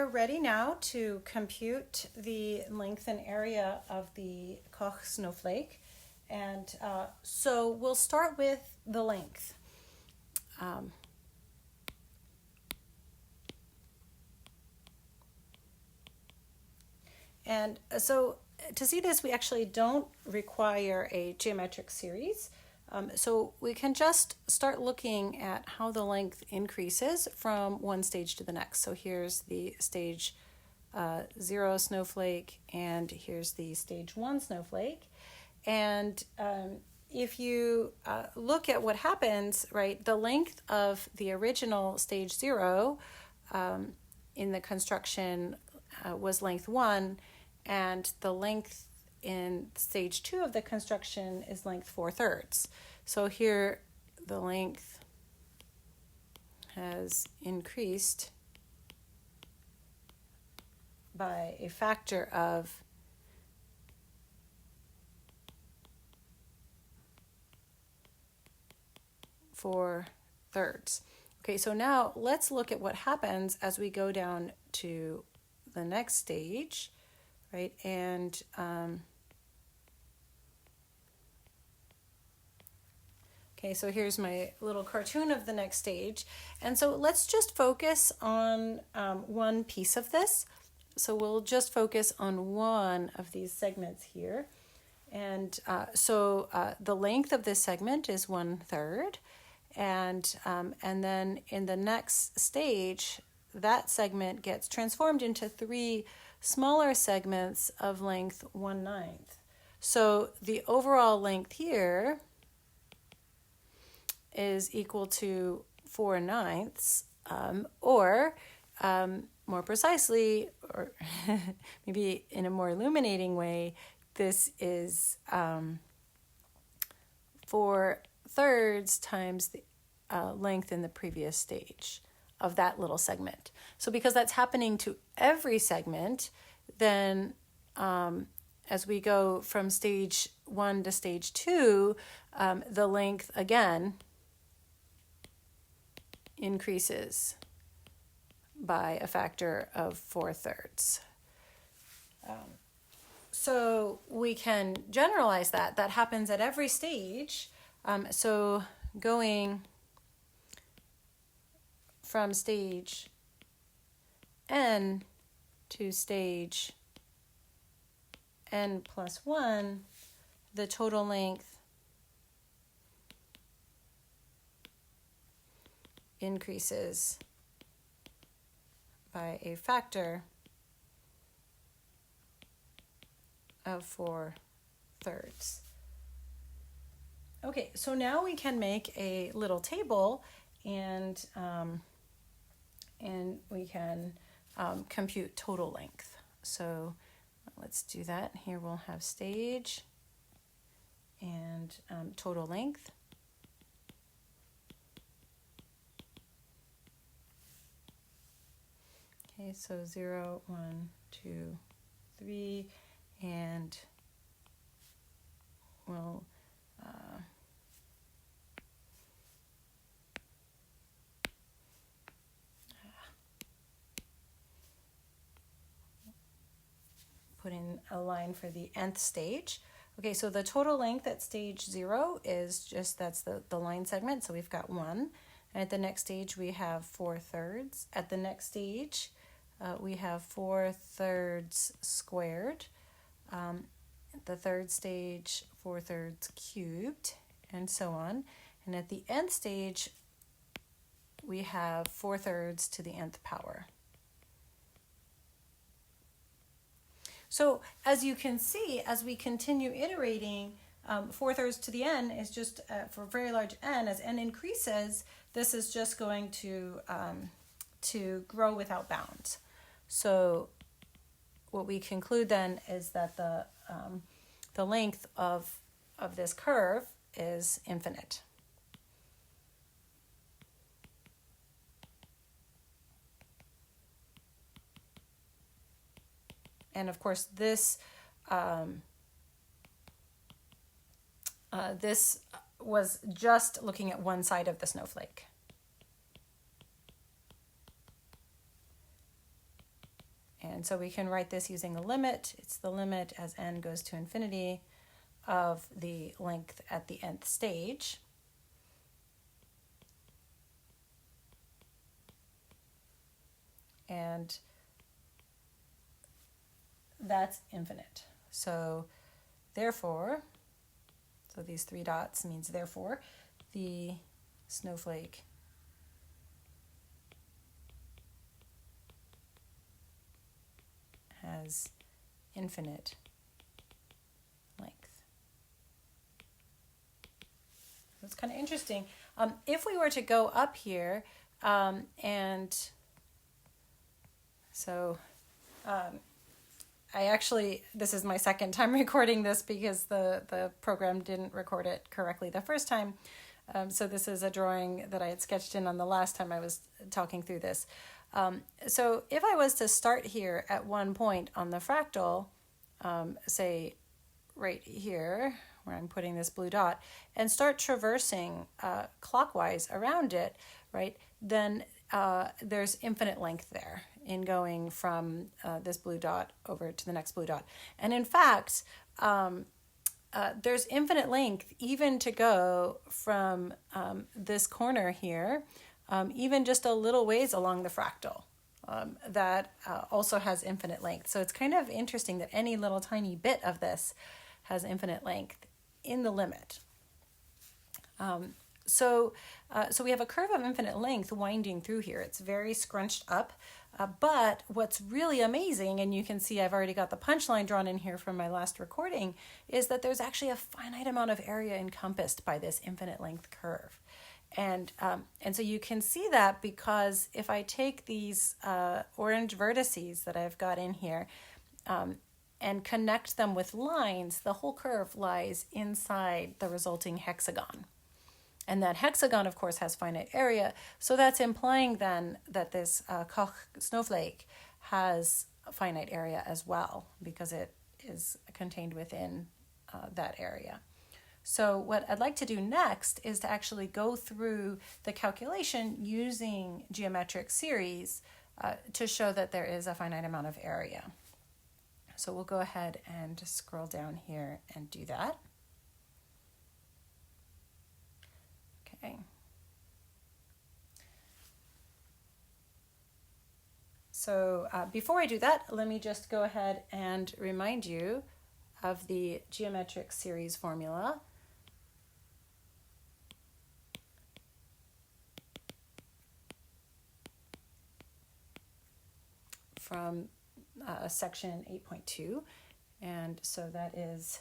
we're ready now to compute the length and area of the Koch snowflake. And so we'll start with the length. And so to see this, we actually don't require a geometric series. So we can just start looking at how the length increases from one stage to the next. So here's the stage 0 snowflake, and here's the stage 1 snowflake. And if you look at what happens, right, the length of the original stage 0 in the construction was length 1, and the length in stage 2 of the construction is length 4/3. So here the length has increased by a factor of 4/3. Okay, so now let's look at what happens as we go down to the next stage, right? And okay, so here's my little cartoon of the next stage. And so let's just focus on one piece of this. So we'll just focus on one of these segments here. And so the length of this segment is 1/3. And then in the next stage, that segment gets transformed into 3 smaller segments of length 1/9. So the overall length here is equal to 4/9, or more precisely, or maybe in a more illuminating way, this is 4/3 times the length in the previous stage of that little segment. So because that's happening to every segment, then as we go from stage 1 to stage 2, the length again increases by a factor of 4/3. So we can generalize that. That happens at every stage. So going from stage n to stage n plus 1, the total length increases by a factor of 4/3. Okay, so now we can make a little table, and we can compute total length. So let's do that. Here we'll have stage and total length. Okay, so 0, 1, 2, 3, and we'll put in a line for the nth stage. Okay, so the total length at stage 0 is just, that's the line segment, so we've got 1. And at the next stage we have 4/3. At the next stage we have 4/3 squared. The third stage, 4/3 cubed, and so on. And at the nth stage we have 4/3 to the nth power. So as you can see, as we continue iterating, 4/3 to the n is just for very large n. As n increases, this is just going to grow without bounds. So what we conclude then is that the length of this curve is infinite. And of course, this was just looking at one side of the snowflake. And so we can write this using a limit. It's the limit as n goes to infinity of the length at the nth stage. And that's infinite. So therefore, so these three dots means therefore, the snowflake has infinite length. That's kind of interesting. If we were to go up here and so I actually, this is my second time recording this because the program didn't record it correctly the first time. So this is a drawing that I had sketched in on the last time I was talking through this. So if I was to start here at one point on the fractal, say right here where I'm putting this blue dot, and start traversing clockwise around it, right, then there's infinite length there in going from this blue dot over to the next blue dot. And in fact, there's infinite length even to go from this corner here, even just a little ways along the fractal. That also has infinite length. So it's kind of interesting that any little tiny bit of this has infinite length in the limit. So we have a curve of infinite length winding through here. It's very scrunched up, but what's really amazing, and you can see I've already got the punchline drawn in here from my last recording, is that there's actually a finite amount of area encompassed by this infinite length curve. And so you can see that because if I take these orange vertices that I've got in here and connect them with lines, the whole curve lies inside the resulting hexagon. And that hexagon, of course, has finite area. So that's implying then that this Koch snowflake has a finite area as well because it is contained within that area. So what I'd like to do next is to actually go through the calculation using geometric series to show that there is a finite amount of area. So we'll go ahead and scroll down here and do that. Okay. So before I do that, let me just go ahead and remind you of the geometric series formula. From section 8.2, and so that is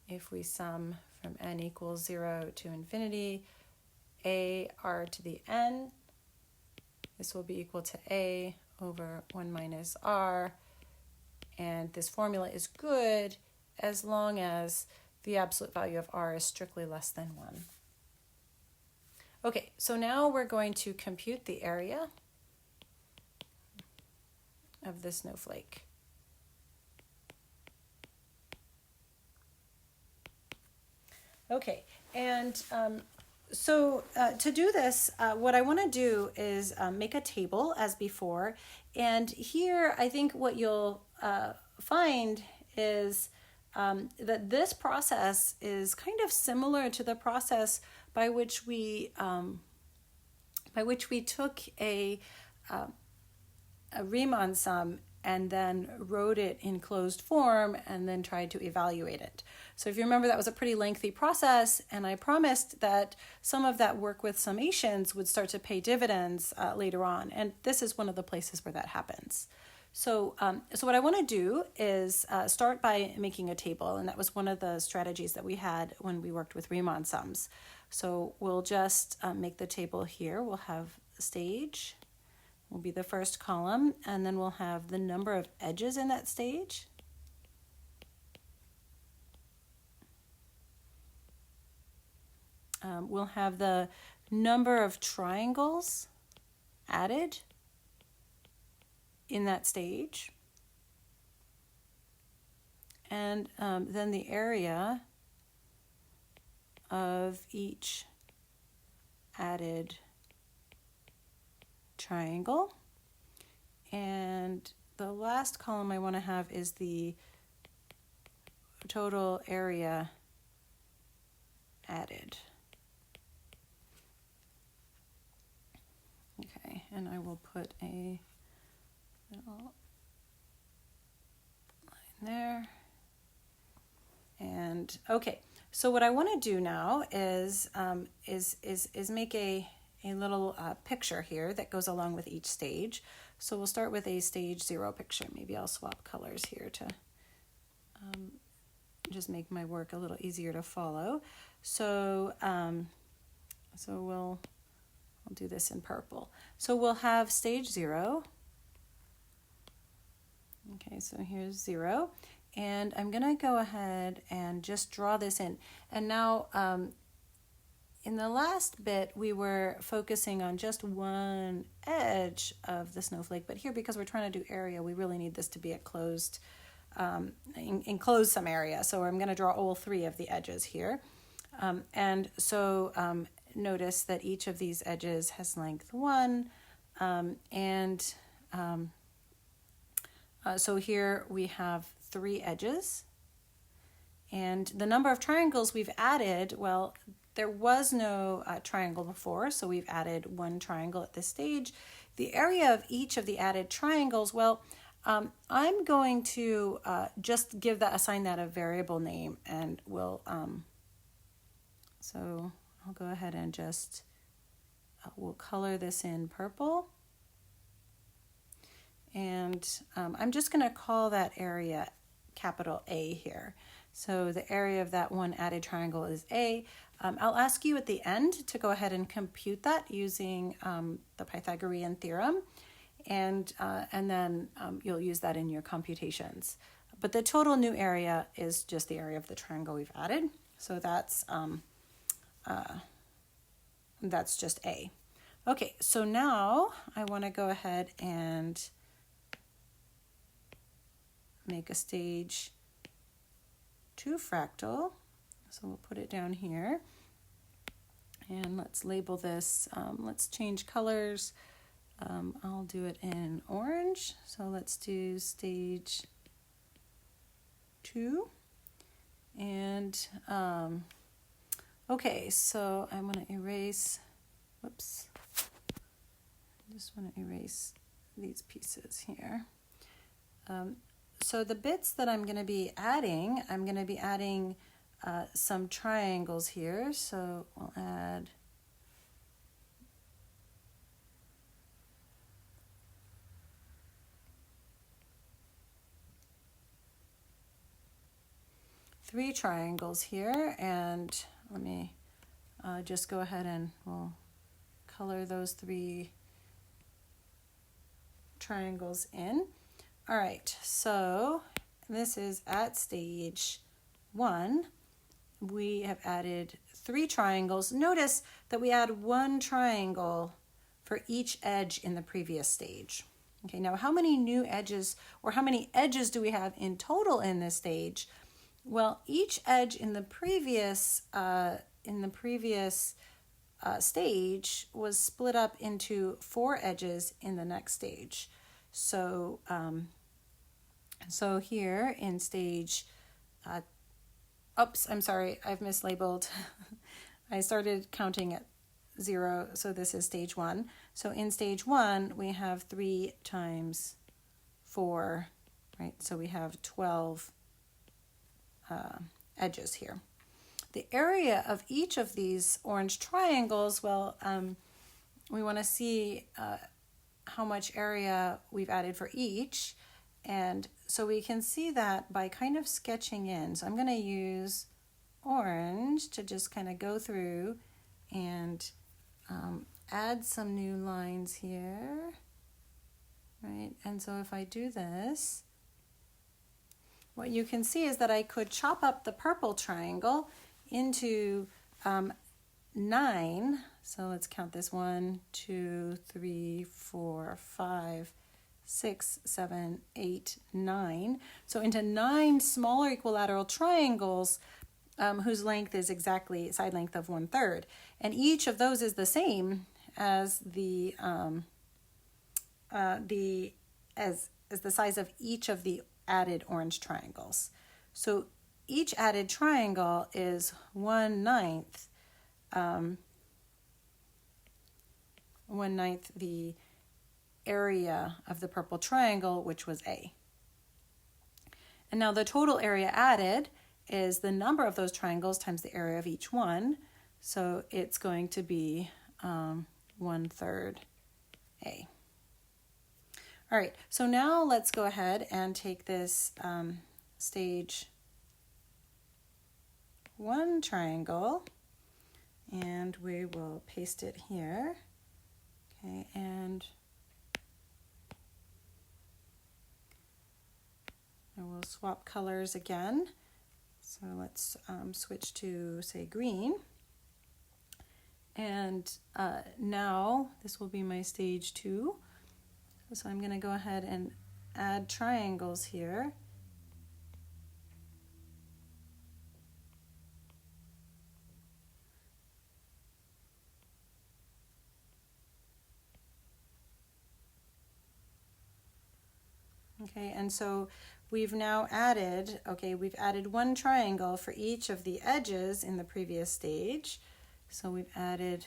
if we sum from n equals 0 to infinity, a r to the n, this will be equal to a over 1 minus r, and this formula is good as long as the absolute value of r is strictly less than 1. Okay, so now we're going to compute the area of the snowflake. Okay, and so to do this, what I want to do is make a table as before, and here I think what you'll find is that this process is kind of similar to the process by which we took a Riemann sum and then wrote it in closed form and then tried to evaluate it. So if you remember, that was a pretty lengthy process, and I promised that some of that work with summations would start to pay dividends later on, and this is one of the places where that happens. So what I want to do is start by making a table, and that was one of the strategies that we had when we worked with Riemann sums. So we'll just make the table here. We'll have stage will be the first column, and then we'll have the number of edges in that stage. We'll have the number of triangles added in that stage, and then the area of each added triangle, and the last column I want to have is the total area added. Okay, and I will put a little line there. And okay, so what I want to do now is make a little picture here that goes along with each stage. So we'll start with a stage 0 picture. Maybe I'll swap colors here to just make my work a little easier to follow. So I'll do this in purple. So we'll have stage 0. Okay, so here's 0. And I'm going to go ahead and just draw this in. And now in the last bit, we were focusing on just one edge of the snowflake. But here, because we're trying to do area, we really need this to be a closed, enclose some area. So I'm going to draw all 3 of the edges here. Notice that each of these edges has length 1. So here we have 3 edges. And the number of triangles we've added, well, there was no triangle before, so we've added 1 triangle at this stage. The area of each of the added triangles, well, I'm going to just assign that a variable name, and so I'll go ahead and just, we'll color this in purple. And I'm just going to call that area capital A here. So the area of that one added triangle is A. I'll ask you at the end to go ahead and compute that using the Pythagorean theorem, and then you'll use that in your computations. But the total new area is just the area of the triangle we've added. So that's just A. Okay, so now I want to go ahead and make a stage 2 fractal. So we'll put it down here. And let's label this, let's change colors. I'll do it in orange. So let's do stage 2. And okay, so I'm going to erase, whoops. I just want to erase these pieces here. So the bits that I'm going to be adding, some triangles here. So we'll add three triangles here, and let me just go ahead and we'll color those 3 triangles in. All right, so this is at stage 1. We have added 3 triangles. Notice that we add 1 triangle for each edge in the previous stage. Okay, now how many new edges, or how many edges do we have in total in this stage? Well, each edge in the previous stage was split up into 4 edges in the next stage. So, so here in stage, oops, I'm sorry, I've mislabeled. I started counting at 0, so this is stage 1. So in stage 1, we have 3 times 4, right? So we have 12 edges here. The area of each of these orange triangles, well, we want to see how much area we've added for each. And so we can see that by kind of sketching in. So I'm going to use orange to just kind of go through and add some new lines here, right? And so if I do this, what you can see is that I could chop up the purple triangle into 9. So let's count this: 1, 2, 3, 4, 5, 6, 7, 8, 9. So into 9 smaller equilateral triangles whose length is exactly side length of 1/3. And each of those is the same as is the size of each of the added orange triangles. So each added triangle is 1/9 the area of the purple triangle, which was A. And now the total area added is the number of those triangles times the area of each one. So it's going to be 1/3 A. All right, so now let's go ahead and take this stage 1 triangle, and we will paste it here. Okay, and I will swap colors again. So let's switch to, say, green. And now this will be my stage 2. So I'm going to go ahead and add triangles here. Okay, and so we've now added, we've added 1 triangle for each of the edges in the previous stage. So we've added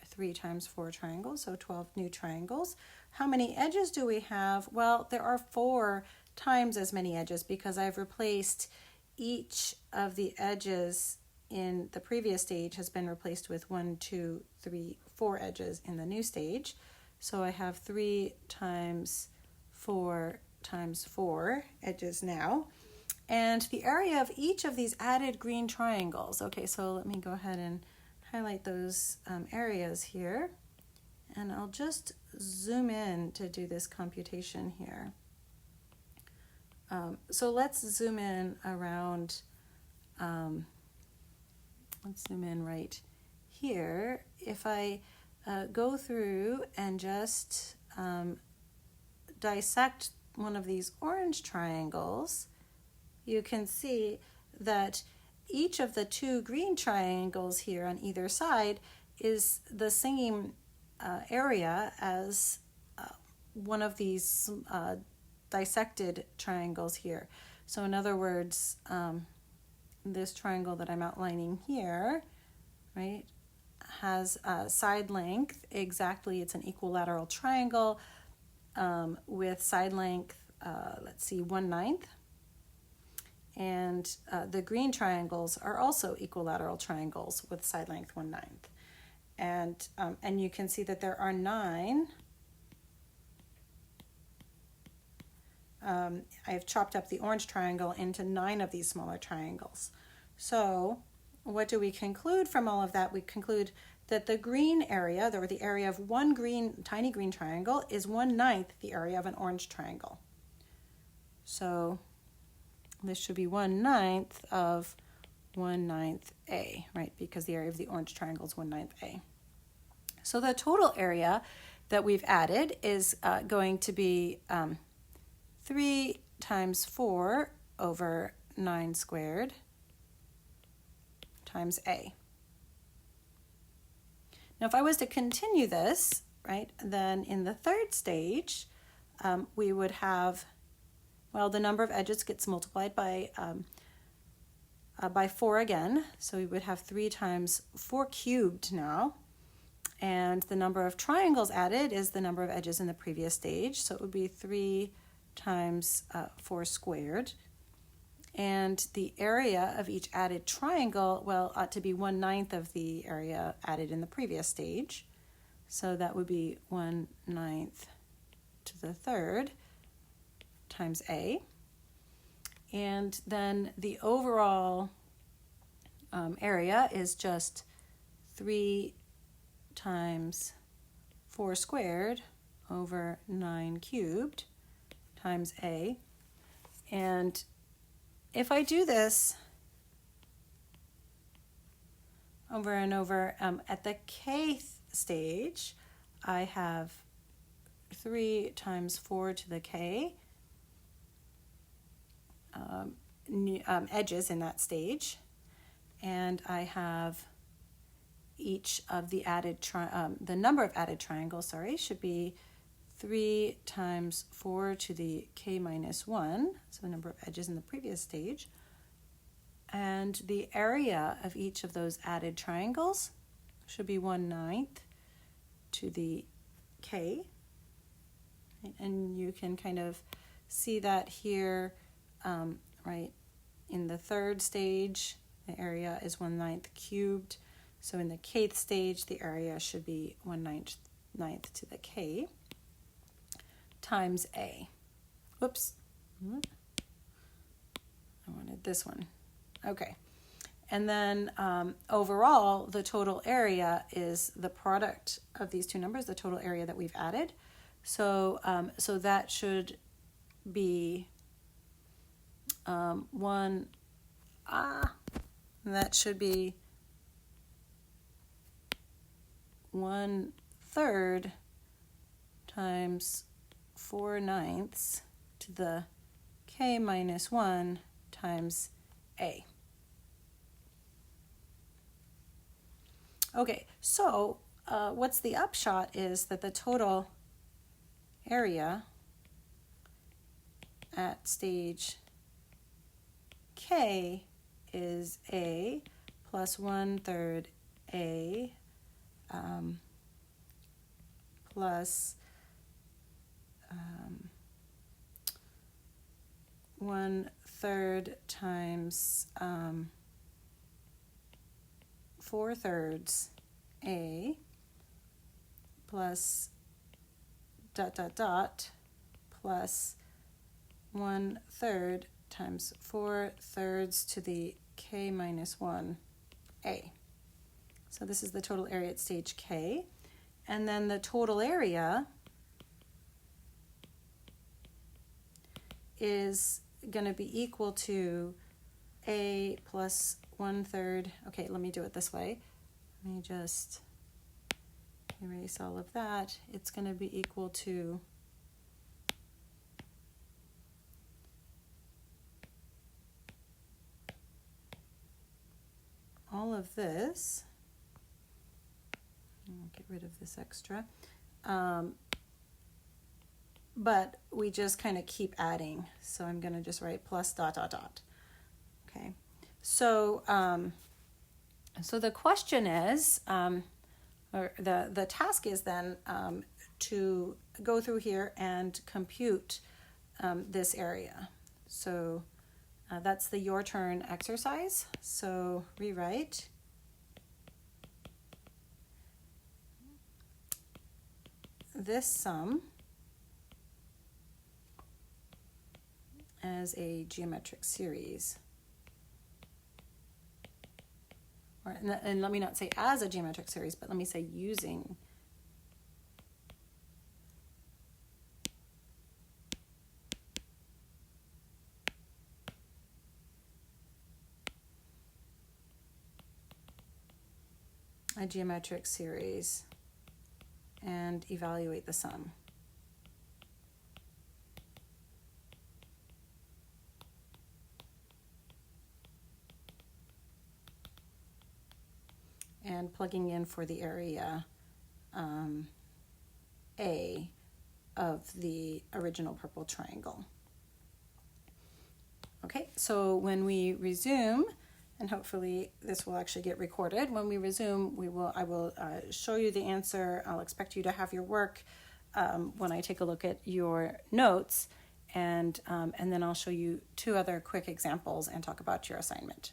3 times 4 triangles, so 12 new triangles. How many edges do we have? Well, there are 4 times as many edges because I've replaced each of the edges in the previous stage has been replaced with 1, 2, 3, 4 edges in the new stage. So I have 3 times 4 times 4 edges now. And the area of each of these added green triangles. Okay, so let me go ahead and highlight those areas here. And I'll just zoom in to do this computation here. So let's zoom in around, let's zoom in right here. If I go through and just dissect one of these orange triangles, you can see that each of the 2 green triangles here on either side is the same area as one of these dissected triangles here. So in other words, this triangle that I'm outlining here, right, has side length exactly, it's an equilateral triangle with side length, let's see, 1/9. And the green triangles are also equilateral triangles with side length 1/9. And you can see that there are 9. I've chopped up the orange triangle into 9 of these smaller triangles. So what do we conclude from all of that? We conclude that the green area, or the area of one tiny green triangle, is 1/9 the area of an orange triangle. So this should be 1/9 of 1/9 A, right? Because the area of the orange triangle is 1/9 A. So the total area that we've added is going to be 3 times 4 over 9 squared times A. Now, if I was to continue this, right, then in the third stage, we would have, well, the number of edges gets multiplied by 4 again. So we would have 3 times 4 cubed now. And the number of triangles added is the number of edges in the previous stage. So it would be 3 times 4 squared. And the area of each added triangle, well, ought to be 1/9 of the area added in the previous stage. So that would be 1/9 to the third times A. And then the overall area is just 3 times 4 squared over 9 cubed times A. And if I do this over and over, at the kth stage, I have 3 times 4 to the k edges in that stage, and I have each of the added the number of added triangles, should be 3 times 4 to the k minus 1, so the number of edges in the previous stage, and the area of each of those added triangles should be 1/9 to the k. And you can kind of see that here, right, in the third stage, the area is 1/9 cubed. So in the kth stage, the area should be 1/9 to the k times a. Whoops. I wanted this one. Okay. And then overall, the total area is the product of these two numbers, the total area that we've added. So so that should be that should be 1/3 times 4/9 to the k minus 1 times a. Okay, so what's the upshot is that the total area at stage k is a plus 1/3 a plus 1/3 times 4/3 a plus ... plus 1/3 times 4/3 to the k minus 1 a. So this is the total area at stage k. And then the total area is going to be equal to a plus 1/3. Okay, let me do it this way. Let me just erase all of that. It's going to be equal to all of this. I'll get rid of this extra. But we just kind of keep adding. So I'm going to just write plus ... Okay. So so the question is, or the task is then to go through here and compute this area. So that's the your turn exercise. So rewrite this sum as a geometric series. And let me not say as a geometric series, but let me say using a geometric series and evaluate the sum. And plugging in for the area A of the original purple triangle. Okay, so when we resume, and hopefully this will actually get recorded, when we resume, I will show you the answer. I'll expect you to have your work when I take a look at your notes, and then I'll show you 2 other quick examples and talk about your assignment.